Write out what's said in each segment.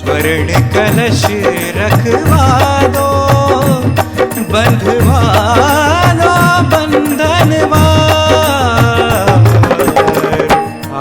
स्वर्ण कलश रखवा दो, बंधवा लो बंधनवा,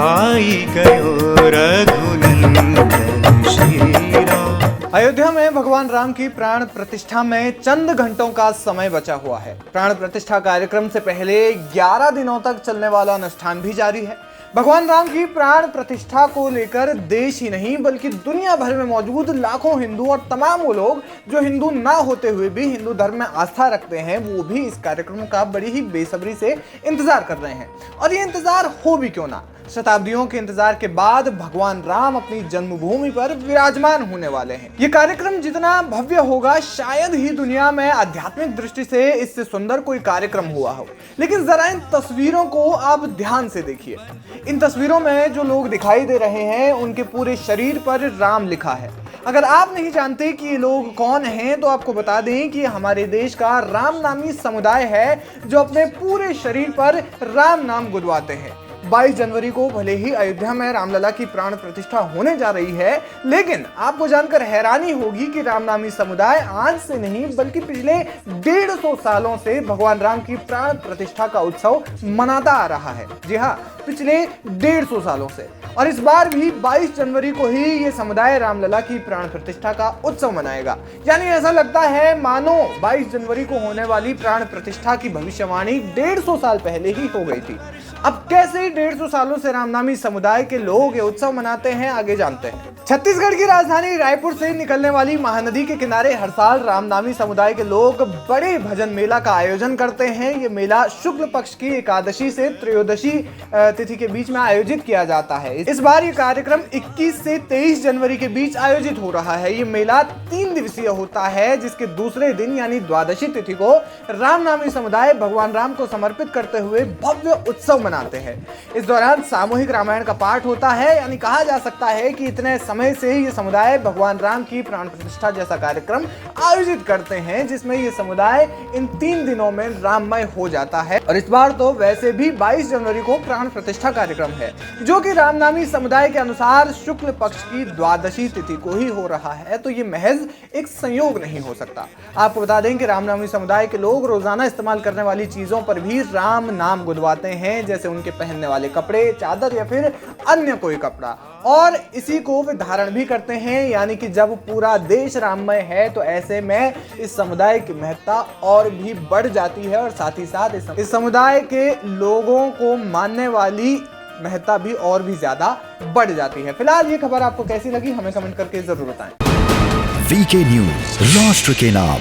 आई गयो रघुनंदन श्री राम। अयोध्या में भगवान राम की प्राण प्रतिष्ठा में चंद घंटों का समय बचा हुआ है। प्राण प्रतिष्ठा कार्यक्रम से पहले 11 दिनों तक चलने वाला अनुष्ठान भी जारी है। भगवान राम की प्राण प्रतिष्ठा को लेकर देश ही नहीं बल्कि दुनिया भर में मौजूद लाखों हिंदू और तमाम वो लोग जो हिंदू ना होते हुए भी हिंदू धर्म में आस्था रखते हैं, वो भी इस कार्यक्रम का बड़ी ही बेसब्री से इंतजार कर रहे हैं। और ये इंतजार हो भी क्यों ना, शताब्दियों के इंतजार के बाद भगवान राम अपनी जन्मभूमि पर विराजमान होने वाले हैं। ये कार्यक्रम जितना भव्य होगा, शायद ही दुनिया में आध्यात्मिक दृष्टि से इससे सुंदर कोई कार्यक्रम हुआ हो। लेकिन जरा इन तस्वीरों को आप ध्यान से देखिए। इन तस्वीरों में जो लोग दिखाई दे रहे हैं, उनके पूरे शरीर पर राम लिखा है। अगर आप नहीं जानते कि ये लोग कौन हैं, तो आपको बता दें कि हमारे देश का राम नामी समुदाय है जो अपने पूरे शरीर पर राम नाम गुदवाते हैं। 22 जनवरी को भले ही अयोध्या में रामलला की प्राण प्रतिष्ठा होने जा रही है, लेकिन आपको जानकर हैरानी होगी कि रामनामी समुदाय आज से नहीं बल्कि पिछले 150 सालों से भगवान राम की प्राण प्रतिष्ठा का उत्सव मनाता आ रहा है। जी हाँ, पिछले 150 सालों से। और इस बार भी 22 जनवरी को ही ये समुदाय रामलला की प्राण प्रतिष्ठा का उत्सव मनाएगा। यानी ऐसा लगता है मानो 22 जनवरी को होने वाली प्राण प्रतिष्ठा की भविष्यवाणी 150 साल पहले ही हो गई थी। अब कैसे 150 सालों से रामनामी समुदाय के लोग ये उत्सव मनाते हैं, आगे जानते हैं। छत्तीसगढ़ की राजधानी रायपुर से निकलने वाली महानदी के किनारे हर साल रामनामी समुदाय के लोग बड़े भजन मेला का आयोजन करते हैं। ये मेला शुक्ल पक्ष की एकादशी से त्रयोदशी तिथि के बीच में आयोजित किया जाता है। इस बार ये कार्यक्रम 21 से 23 जनवरी के बीच आयोजित हो रहा है। ये मेला 3 दिवसीय होता है, जिसके दूसरे दिन यानी द्वादशी तिथि को रामनामी समुदाय भगवान राम को समर्पित करते हुए भव्य उत्सव मनाते हैं। इस दौरान सामूहिक रामायण का पाठ होता है। यानी कहा जा सकता है कि इतने समय से ये समुदाय भगवान राम की प्राण प्रतिष्ठा जैसा कार्यक्रम आयोजित करते हैं, जिसमें ये समुदाय इन 3 दिनों में राममय हो जाता है। और इस बार तो वैसे भी 22 जनवरी को प्राण प्रतिष्ठा कार्यक्रम है, जो कि रामनामी समुदाय के अनुसार शुक्ल पक्ष की द्वादशी तिथि को ही हो रहा है। तो ये महज एक संयोग नहीं हो सकता। आपको बता दें कि रामनामी समुदाय के लोग रोजाना इस्तेमाल करने वाली चीजों पर भी राम नाम गुदवाते हैं, जैसे उनके पहनने वाले कपड़े, चादर या फिर अन्य कोई कपड़ा, और इसी को वे धारण भी करते हैं। यानी कि जब पूरा देश राममय है, तो ऐसे में इस समुदाय की महत्ता और भी बढ़ जाती है और साथ ही साथ इस समुदाय के लोगों को मानने वाली महत्ता भी और भी ज्यादा बढ़ जाती है। फिलहाल ये खबर आपको कैसी लगी, हमें कमेंट करके जरूर बताएं। वीके न्यूज, राष्ट्र के नाम।